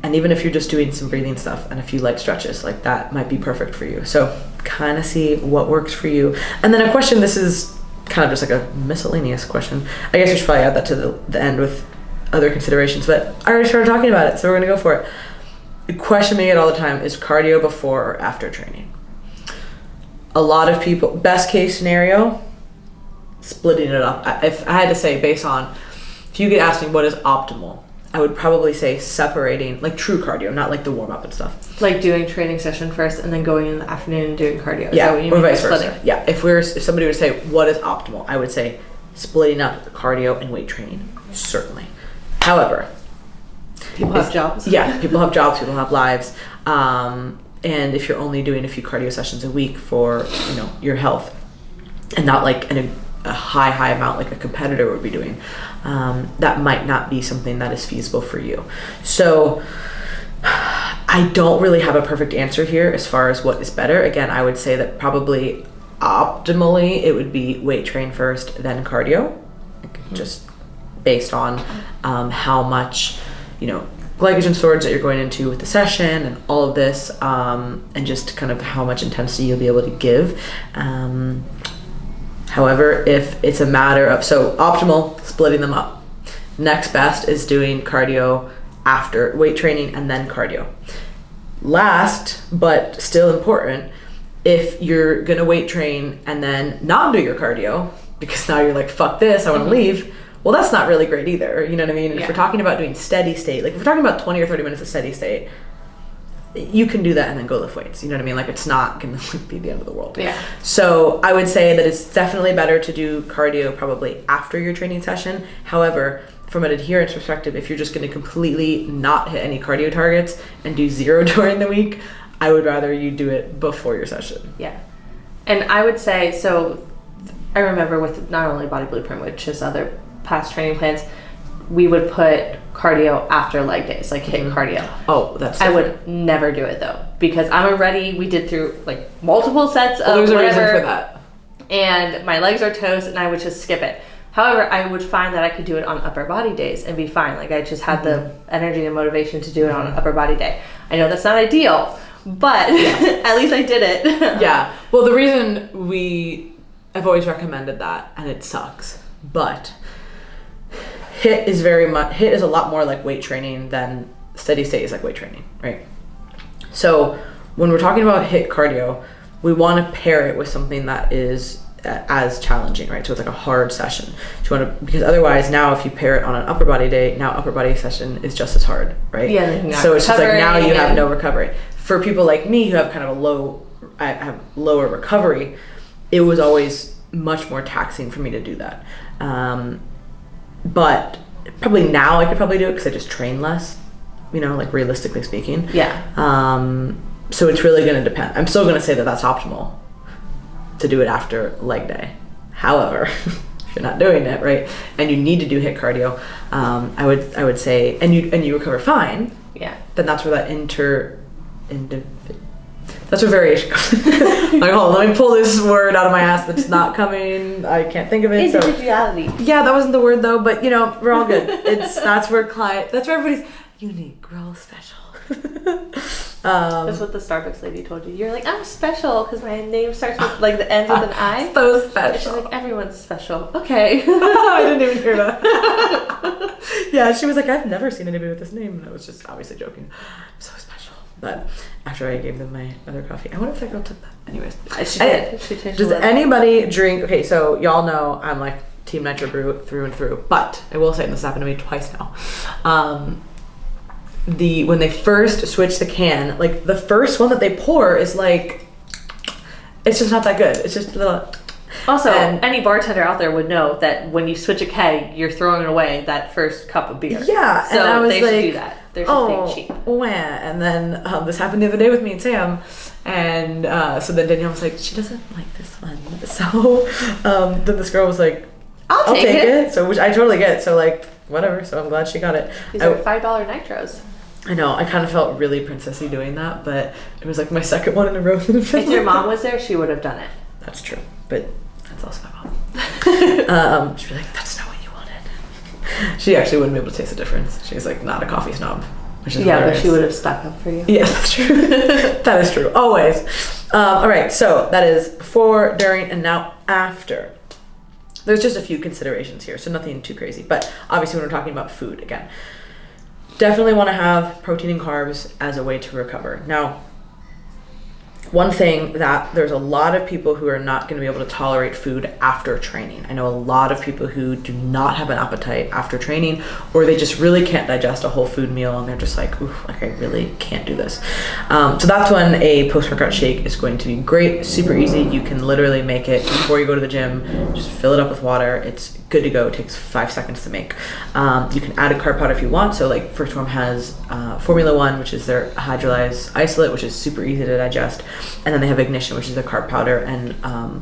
And even if you're just doing some breathing stuff and a few leg stretches, like that might be perfect for you. So kind of see what works for you. And then a question, this is kind of just like a miscellaneous question. I guess we should probably add that to the end with other considerations, but I already started talking about it, so we're gonna go for it. The question we get all the time is cardio before or after training. A lot of people, best case scenario, splitting it up. If I had to say based on, if you could ask me what is optimal, I would probably say separating, like true cardio, not like the warm up and stuff. Like doing training session first and then going in the afternoon and doing cardio. Is Yeah, that what you or mean by vice versa. splitting? Yeah, if somebody were to say what is optimal, I would say splitting up cardio and weight training, certainly. However, People have jobs. Yeah, people have jobs, people have lives. And if you're only doing a few cardio sessions a week for, your health and not like a high amount like a competitor would be doing, that might not be something that is feasible for you. So I don't really have a perfect answer here as far as what is better. Again, I would say that probably optimally it would be weight train first, then cardio, just based on how much, glycogen storage that you're going into with the session and all of this, and just kind of how much intensity you'll be able to give. However, if it's a matter of, so optimal, splitting them up. Next best is doing cardio after weight training and then cardio. Last, but still important, if you're gonna weight train and then not do your cardio, because now you're like, fuck this, I wanna leave, well, that's not really great either, you know what I mean? And if we're talking about doing steady state, like if we're talking about 20 or 30 minutes of steady state, you can do that and then go lift weights, you know what I mean? Like it's not gonna be the end of the world. Yeah. So I would say that it's definitely better to do cardio probably after your training session. However, from an adherence perspective, if you're just gonna completely not hit any cardio targets and do zero during the week, I would rather you do it before your session. Yeah. And I would say, so I remember with not only Body Blueprint, which is other past training plans, we would put cardio after leg days, like hit cardio. Oh, that's different. I would never do it though, because I'm already, we did through like multiple sets of there's whatever, a reason for that. And my legs are toast and I would just skip it. However, I would find that I could do it on upper body days and be fine. Like I just had the energy and motivation to do it on an upper body day. I know that's not ideal, but at least I did it. Yeah. Well, the reason I've always recommended that, and it sucks, but HIIT is a lot more like weight training than steady state is like weight training, right? So when we're talking about HIIT cardio, we want to pair it with something that is as challenging, right? So it's like a hard session. Because otherwise now if you pair it on an upper body day, now upper body session is just as hard, right? Yeah. So it's just like now you have no recovery. For people like me who have kind of I have lower recovery, it was always much more taxing for me to do that. But probably now I could probably do it because I just train less, like realistically speaking. Yeah. So it's really going to depend. I'm still going to say that that's optimal to do it after leg day. However, if you're not doing it, right, and you need to do HIIT cardio, I would say, and you recover fine. Yeah. Then that's where that that's where variation comes. Like, hold on, let me pull this word out of my ass that's not coming. I can't think of it. Individuality. So. Yeah, that wasn't the word though, but we're all good. That's where everybody's unique. We're all special. That's what the Starbucks lady told you. You're like, I'm special because my name starts with like the ends with an I. So special. She's like, everyone's special. Okay. I didn't even hear that. Yeah, she was like, I've never seen anybody with this name, and I was just obviously joking. I'm so special. But after I gave them my other coffee, I wonder if that girl took that. Anyways, she did. She does anybody drink? Okay, so y'all know I'm like Team Nitro Brew through and through. But I will say, and this happened to me twice now. When they first switch the can, like the first one that they pour is like, it's just not that good. It's just a little. Also, any bartender out there would know that when you switch a keg, you're throwing away that first cup of beer. Yeah, so and I was they should do that. They're just being cheap. Wah. And then this happened the other day with me and Sam, And so then Danielle was like, she doesn't like this one. So then this girl was like, I'll take it. So, which I totally get. So like, whatever. So I'm glad she got it. These are $5 nitros. I know. I kind of felt really princessy doing that, but it was like my second one in a row. If your mom was there, she would have done it. That's true. But that's also my mom. She'd be like, that's not what you wanted. She actually wouldn't be able to taste the difference. She's like not a coffee snob. Which is hilarious. But she would have stuck up for you. Yeah, that's true. That is true. Always. All right. So that is before, during, and now after. There's just a few considerations here, so nothing too crazy. But obviously when we're talking about food, again, definitely want to have protein and carbs as a way to recover. Now, one thing that there's a lot of people who are not going to be able to tolerate food after training. I know a lot of people who do not have an appetite after training, or they just really can't digest a whole food meal and they're just like, oof, like I really can't do this. So that's when a post-workout shake is going to be great, super easy. You can literally make it before you go to the gym, just fill it up with water. It's good to go. It takes 5 seconds to make. You can add a carb powder if you want. So like First Form has Formula 1, which is their hydrolyzed isolate, which is super easy to digest. And then they have Ignition, which is their carb powder and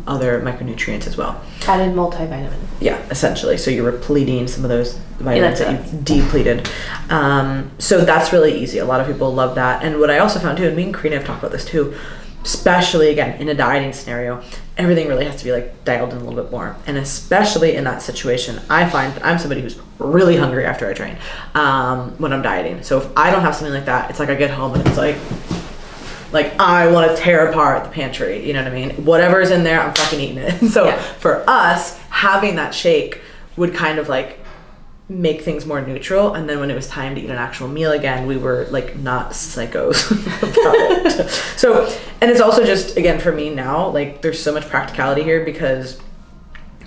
other micronutrients as well. Added multivitamin. Yeah, essentially. So you're repleting some of those vitamins that you've depleted. So that's really easy. A lot of people love that. And what I also found too, and me and Karina have talked about this too, especially again in a dieting scenario, everything really has to be like dialed in a little bit more. And especially in that situation, I find that I'm somebody who's really hungry after I train when I'm dieting. So if I don't have something like that, it's like I get home and it's like I want to tear apart the pantry, you know what I mean? Whatever's in there, I'm fucking eating it. So for us, having that shake would kind of like make things more neutral. And then when it was time to eat an actual meal again, we were like not psychos about it. So, and it's also just, again, for me now, like there's so much practicality here because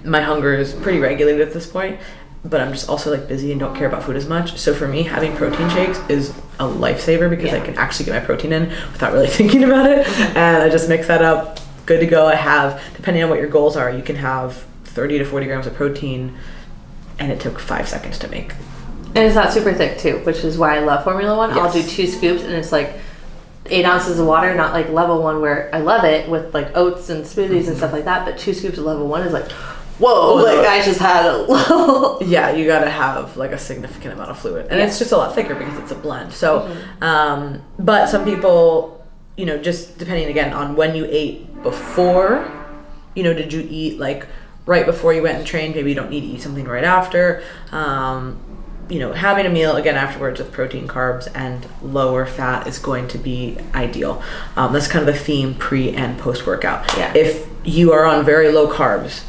my hunger is pretty regulated at this point, but I'm just also like busy and don't care about food as much. So for me, having protein shakes is a lifesaver because I can actually get my protein in without really thinking about it. And I just mix that up, good to go. I have, depending on what your goals are, you can have 30 to 40 grams of protein, and it took 5 seconds to make. And it's not super thick too, which is why I love Formula 1. Yes. I'll do 2 scoops and it's like 8 ounces of water, not like level 1 where I love it with like oats and smoothies and stuff like that, but 2 scoops of level 1 is like, whoa, like I just had a little. Yeah, you gotta have like a significant amount of fluid. And it's just a lot thicker because it's a blend. So, but some people, you know, just depending again on when you ate before, you know, did you eat like right before you went and trained? Maybe you don't need to eat something right after. You know, having a meal again afterwards with protein, carbs, and lower fat is going to be ideal. That's kind of the theme pre and post workout. Yeah. If you are on very low carbs,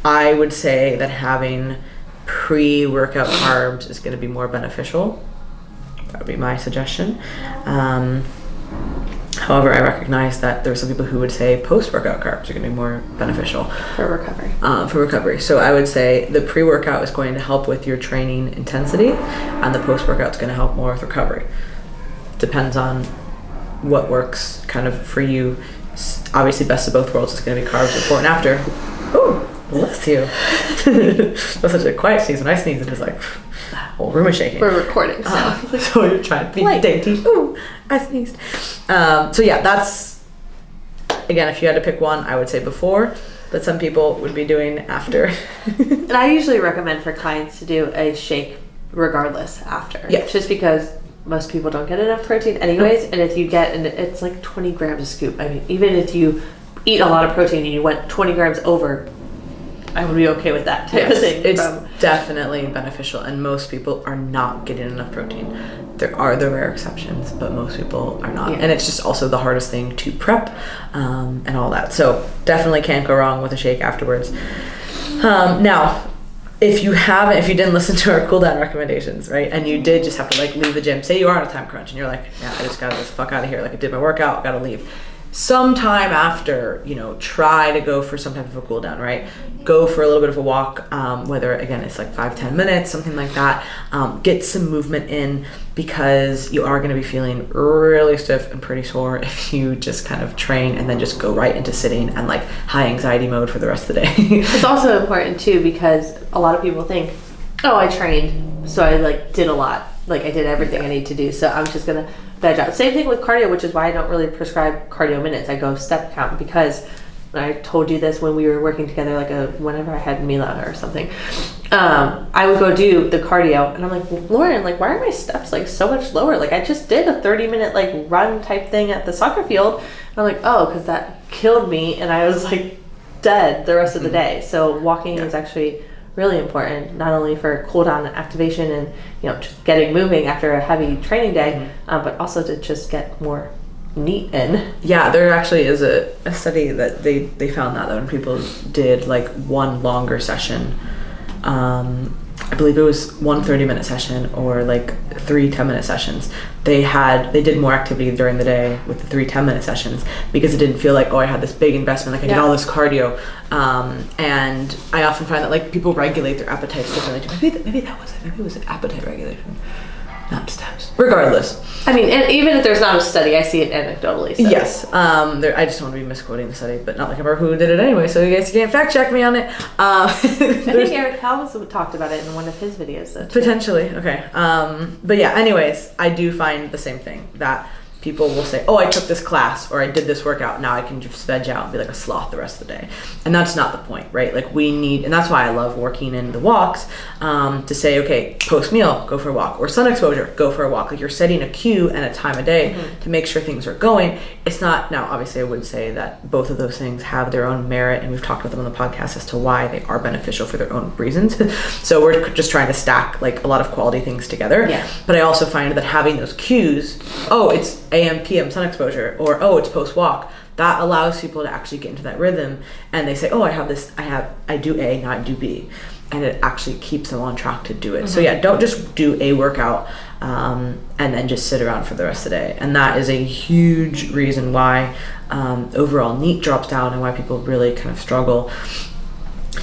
I would say that having pre-workout carbs is going to be more beneficial. That would be my suggestion. However, I recognize that there are some people who would say post-workout carbs are going to be more beneficial. For recovery. For recovery. So I would say the pre-workout is going to help with your training intensity, and the post-workout is going to help more with recovery. Depends on what works kind of for you. Obviously, best of both worlds is going to be carbs before and after. Ooh, bless you. That's such a quiet sneeze. When I sneeze, it is like, whole room is shaking. We're recording, so. So you're trying to be dainty. Ooh, I sneezed. So yeah, that's, again, if you had to pick one, I would say before, but some people would be doing after. And I usually recommend for clients to do a shake regardless after. Yeah. Just because most people don't get enough protein anyways, and if you get, and it's like 20 grams a scoop. I mean, even if you eat a lot of protein and you went 20 grams over, I would be okay with that type of thing. It's definitely beneficial, and most people are not getting enough protein. There are the rare exceptions, but most people are not. Yeah. And it's just also the hardest thing to prep and all that. So definitely can't go wrong with a shake afterwards. Now, if you didn't listen to our cooldown recommendations, right, and you did just have to like leave the gym, say you are on a time crunch and you're like, yeah, I just gotta get the fuck out of here. Like I did my workout, I gotta leave. Sometime after, you know, try to go for some type of a cool down, right? Go for a little bit of a walk, whether, again, it's like 5-10 minutes, something like that. Get some movement in, because you are going to be feeling really stiff and pretty sore if you just kind of train and then just go right into sitting and like high anxiety mode for the rest of the day. It's also important too, because a lot of people think, oh, I trained, so I like did a lot. like I did everything I need to do. So I'm just gonna veg out. Same thing with cardio, which is why I don't really prescribe cardio minutes. I go step count, because I told you this when we were working together, like whenever I had Mila or something, I would go do the cardio, and I'm like, Lauren, like, why are my steps like so much lower? Like, I just did a 30-minute like run type thing at the soccer field. And I'm like, oh, because that killed me, and I was like dead the rest of the day. So walking is actually really important, not only for cool down and activation and, you know, just getting moving after a heavy training day, but also to just get more NEAT in. Yeah, there actually is a study that they found that when people did like one longer session, I believe it was one 30-minute session or like 3 10-minute sessions, they did more activity during the day with the 3 10-minute sessions, because it didn't feel like, oh, I had this big investment, like I did all this cardio, and I often find that like people regulate their appetites differently. Maybe that was it. Maybe it was an appetite regulation, not steps. Regardless, I mean, and even if there's not a study, I see it anecdotally. So. Yes. I just don't want to be misquoting the study, but not like I remember who did it anyway, so you guys can't fact check me on it. I think Eric Helms talked about it in one of his videos. Though, potentially. Okay. But yeah, anyways, I do find the same thing, that people will say, oh, I took this class or I did this workout, now I can just veg out and be like a sloth the rest of the day. And that's not the point, right? Like we need, and that's why I love working in the walks, to say, okay, post meal, go for a walk, or sun exposure, go for a walk. Like you're setting a cue and a time of day to make sure things are going. It's not, now obviously I would say that both of those things have their own merit, and we've talked about them on the podcast as to why they are beneficial for their own reasons. So we're just trying to stack like a lot of quality things together. Yeah. But I also find that having those cues, oh, it's AM, PM sun exposure, or oh, it's post walk, that allows people to actually get into that rhythm, and they say, oh, I do A, now I do B, and it actually keeps them on track to do it. So yeah, don't just do a workout and then just sit around for the rest of the day. And that is a huge reason why overall NEAT drops down, and why people really kind of struggle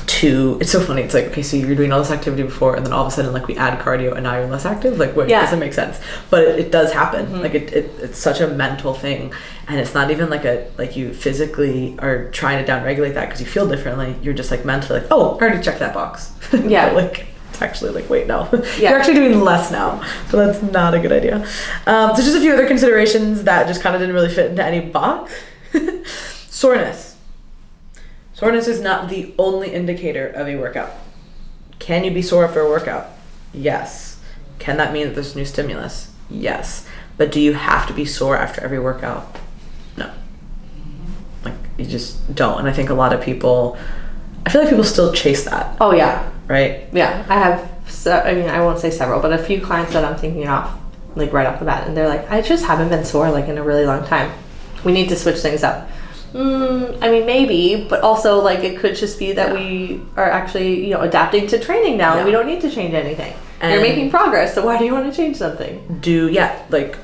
to, it's so funny, it's like, okay, so you're doing all this activity before, and then all of a sudden like we add cardio and now you're less active, like wait, doesn't make sense. But it does happen. Like it's such a mental thing, and it's not even like you physically are trying to downregulate that because you feel differently. You're just like mentally like, oh, I already checked that box. Yeah. Like it's actually like, wait, no. You're actually doing less now, so that's not a good idea. So just a few other considerations that just kind of didn't really fit into any box. Soreness. Soreness is not the only indicator of a workout. Can you be sore after a workout? Yes. Can that mean that there's new stimulus? Yes. But do you have to be sore after every workout? No. Like, you just don't. And I think a lot of people, I feel like people still chase that. Oh, yeah. Right? Yeah. I have, I won't say several, but a few clients that I'm thinking of, like right off the bat, and they're like, I just haven't been sore like in a really long time. We need to switch things up. I mean, maybe, but also like it could just be that we are actually, you know, adapting to training now, and we don't need to change anything. And you're making progress, so why do you want to change something? Like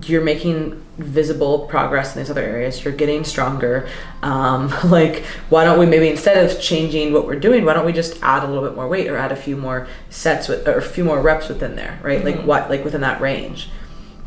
you're making visible progress in these other areas. You're getting stronger. Like, why don't we maybe, instead of changing what we're doing, why don't we just add a little bit more weight, or add a few more sets or a few more reps within there, right? Like within that range.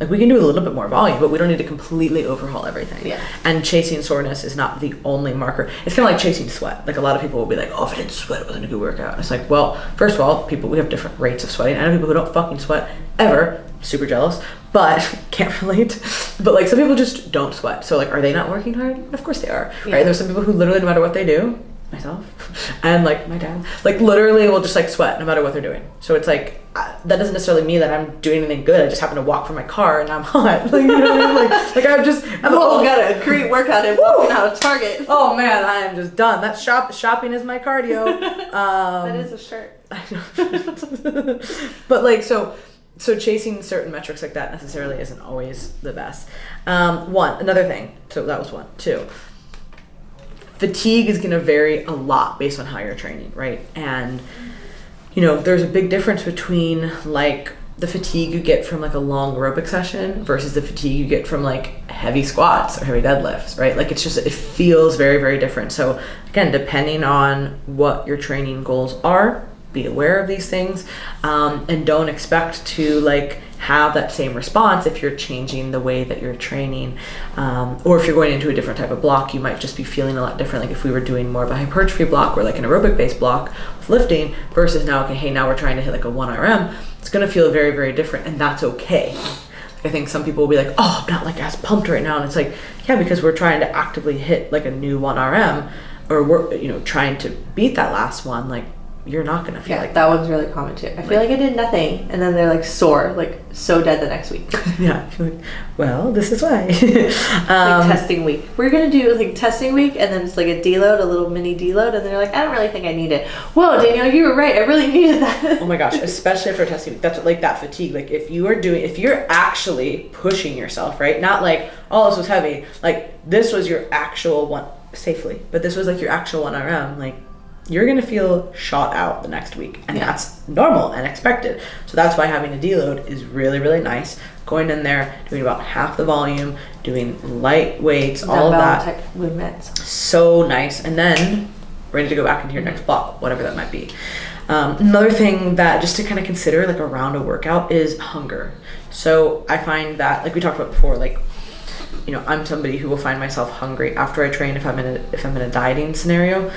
Like we can do a little bit more volume, but we don't need to completely overhaul everything. Yeah. And chasing soreness is not the only marker. It's kind of like chasing sweat. Like a lot of people will be like, oh, if I didn't sweat, it wasn't a good workout. And it's like, well, first of all, we have different rates of sweating. I know people who don't fucking sweat ever. Super jealous, but can't relate. But like some people just don't sweat. So like, are they not working hard? Of course they are. Yeah. Right? There's some people who literally, no matter what they do, myself and like my dad, like literally will just like sweat no matter what they're doing. So it's like that doesn't necessarily mean that I'm doing anything good. I just happen to walk from my car and I'm hot. Like, you know what I mean? Like I'm got a great workout and walking out of Target. Oh man, I am just done. That shopping is my cardio. That is a shirt. I know. But like so chasing certain metrics like that necessarily isn't always the best. Another thing. So that was one. 2. Fatigue is going to vary a lot based on how you're training, right? And, you know, there's a big difference between like the fatigue you get from like a long aerobic session versus the fatigue you get from like heavy squats or heavy deadlifts, right? Like it feels very, very different. So again, depending on what your training goals are, be aware of these things, and don't expect to like have that same response if you're changing the way that you're training, or if you're going into a different type of block. You might just be feeling a lot different. Like if we were doing more of a hypertrophy block or like an aerobic based block with lifting versus now, okay, hey, now we're trying to hit like a 1 RM, it's going to feel very, very different, and that's okay. I think some people will be like, oh, I'm not like as pumped right now. And it's like, yeah, because we're trying to actively hit like a new 1 RM, or we're, you know, trying to beat that last one. Like, you're not going to feel like that one's really common too. I feel like I did nothing, and then they're like sore, like so dead the next week. Yeah. Like, well, this is why. Like testing week. We're going to do like testing week, and then it's like a deload, a little mini deload, and they're like, I don't really think I need it. Whoa, Danielle, you were right. I really needed that. Oh my gosh, especially after testing week. That's like that fatigue. Like if you're actually pushing yourself, right? Not like, oh, this was heavy. Like this was your actual one, safely, but this was like your actual 1 RM. Like, you're going to feel shot out the next week, and that's normal and expected. So that's why having a deload is really, really nice. Going in there, doing about half the volume, doing light weights, all of that. Type movements. So nice. And then ready to go back into your next block, whatever that might be. Another thing that just to kind of consider like around a workout is hunger. So I find that, like we talked about before, like, you know, I'm somebody who will find myself hungry after I train if I'm in a dieting scenario.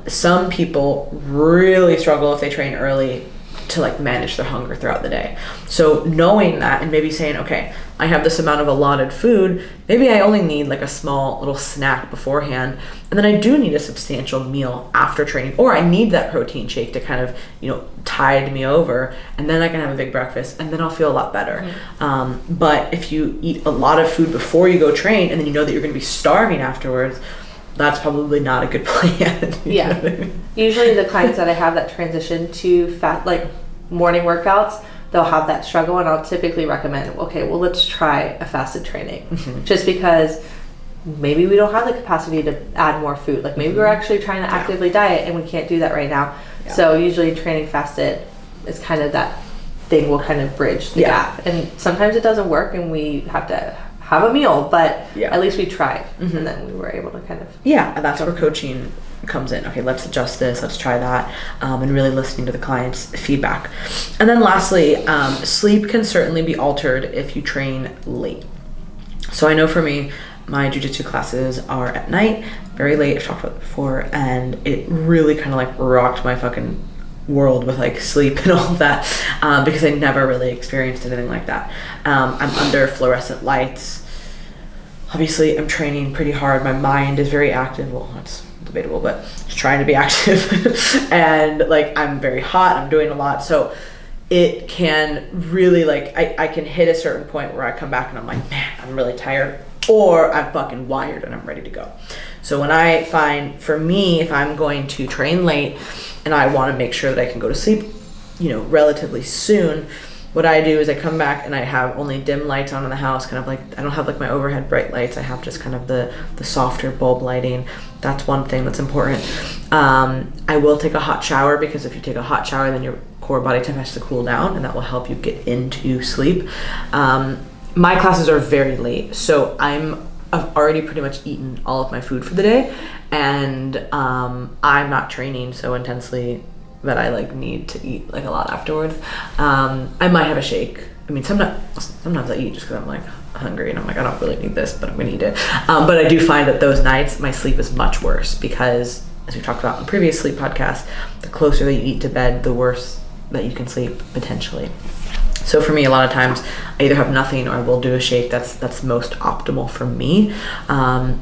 Some people really struggle if they train early to like manage their hunger throughout the day. So knowing that and maybe saying, okay, I have this amount of allotted food, maybe I only need like a small little snack beforehand, and then I do need a substantial meal after training, or I need that protein shake to kind of, you know, tide me over, and then I can have a big breakfast, and then I'll feel a lot better. But if you eat a lot of food before you go train, and then you know that you're going to be starving afterwards, that's probably not a good plan. Yeah. I mean? Usually the clients that I have that transition to like morning workouts, they'll have that struggle, and I'll typically recommend, okay, well, let's try a fasted training. Just because maybe we don't have the capacity to add more food. Like maybe we're actually trying to actively diet, and we can't do that right now. So usually training fasted is kind of that thing will kind of bridge the gap. And sometimes it doesn't work, and we have to have a meal, but at least we tried, and then we were able to kind of and that's where coaching comes in. Okay, let's adjust this, let's try that, and really listening to the client's feedback. And then lastly, sleep can certainly be altered if you train late. So I know for me, my jiu-jitsu classes are at night, very late. I've talked about it before, and it really kind of like rocked my fucking world with like sleep and all of that, because I never really experienced anything like that. I'm under fluorescent lights. Obviously I'm training pretty hard. My mind is very active. Well, that's debatable, but just trying to be active. And like I'm very hot, I'm doing a lot, so it can really like I can hit a certain point where I come back and I'm like, man, I'm really tired, or I'm fucking wired and I'm ready to go. So when I find, for me, if I'm going to train late and I want to make sure that I can go to sleep, you know, relatively soon, what I do is I come back and I have only dim lights on in the house, kind of like, I don't have like my overhead bright lights. I have just kind of the softer bulb lighting. That's one thing that's important. I will take a hot shower, because if you take a hot shower, then your core body temp has to cool down, and that will help you get into sleep. My classes are very late, so I've already pretty much eaten all of my food for the day, and I'm not training so intensely that I like need to eat like a lot afterwards. I might have a shake. I mean, sometimes I eat just because I'm like hungry and I'm like, I don't really need this, but I'm gonna eat it. But I do find that those nights my sleep is much worse, because as we talked about in previous sleep podcasts, the closer that you eat to bed, the worse that you can sleep potentially. So for me, a lot of times I either have nothing or I will do a shake. That's most optimal for me.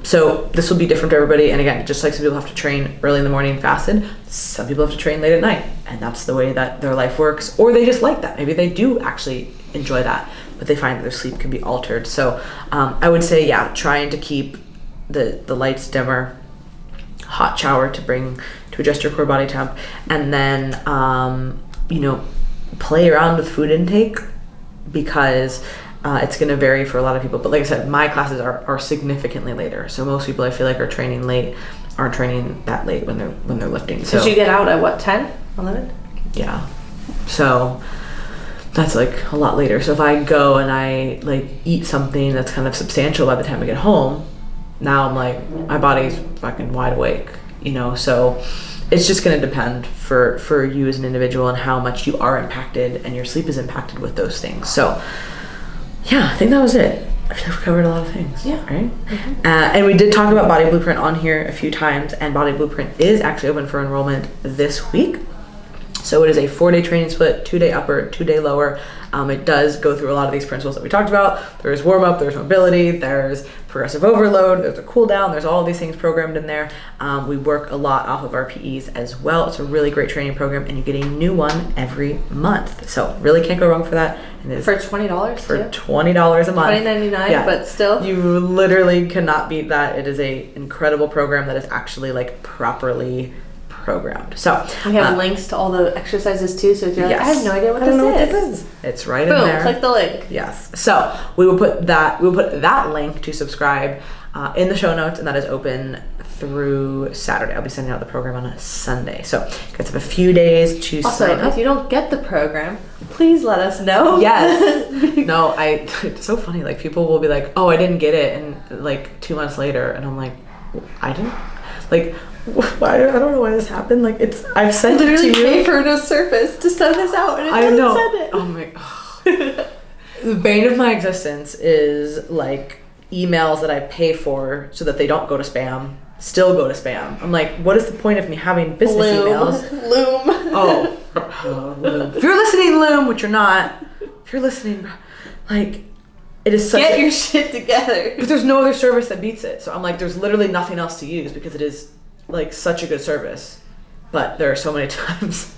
So this will be different for everybody. And again, just like some people have to train early in the morning fasted, some people have to train late at night. And that's the way that their life works. Or they just like that. Maybe they do actually enjoy that, but they find that their sleep can be altered. So I would say, trying to keep the lights dimmer, hot shower to adjust your core body temp, and then, play around with food intake, because it's going to vary for a lot of people. But like I said, my classes are significantly later. So most people I feel like are training late, aren't training that late when they're lifting. So did you get out at what, 10, 11? Yeah. So that's like a lot later. So if I go and I like eat something that's kind of substantial by the time I get home, now I'm like, my body's fucking wide awake, so it's just going to depend for you as an individual and how much you are impacted and your sleep is impacted with those things. So I think that was it. I feel like we covered a lot of things. Yeah. Right? Mm-hmm. And we did talk about Body Blueprint on here a few times, and Body Blueprint is actually open for enrollment this week. So it is a 4-day training split, 2-day upper, 2-day lower. It does go through a lot of these principles that we talked about. There's warm up, there's mobility, there's progressive overload, there's a cool down, there's all of these things programmed in there. We work a lot off of our PEs as well. It's a really great training program, and you get a new one every month. So really can't go wrong for that. And it is For $20 for too? $20 a month. $20.99, but still. You literally cannot beat that. It is a incredible program that is actually like properly programmed. So we have links to all the exercises too, so if you're like, I have no idea what this is. It's right Boom, in there. click the link. Yes. So we will put that link to subscribe in the show notes, and that is open through Saturday. I'll be sending out the program on a Sunday. So you guys have a few days to sign up. Also, if you don't get the program, please let us know. Yes. No, it's so funny. Like people will be like, oh, I didn't get it. And like 2 months later, and I'm like, I didn't, like, why? I don't know why this happened. Like I've sent it to you. Pay for no service to send this out, and it I doesn't know. send it. Oh my. The bane of my existence is like emails that I pay for so that they don't go to spam still go to spam. I'm like, what is the point of me having business emails? Loom. Oh, Loom. If you're listening, Loom, which you're not, if you're listening, like, it is such Get your shit together. But there's no other service that beats it. So I'm like, there's literally nothing else to use because it is like such a good service. But there are so many times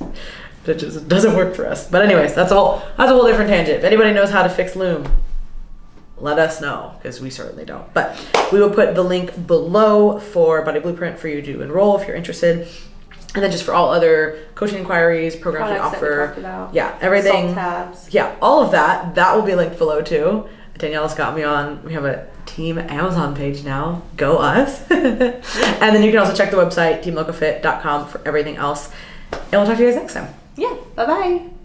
that just doesn't work for us. But anyways, that's a whole different tangent. If anybody knows how to fix Loom, let us know, because we certainly don't. But we will put the link below for Body Blueprint for you to enroll if you're interested. And then just for all other coaching inquiries, programs we offer. Yeah, everything. Salt tabs. Yeah, all of that. That will be linked below too. Danielle's got me on. We have a Team Amazon page now. Go us. And then you can also check the website, teamlocafit.com, for everything else. And we'll talk to you guys next time. Yeah, bye-bye.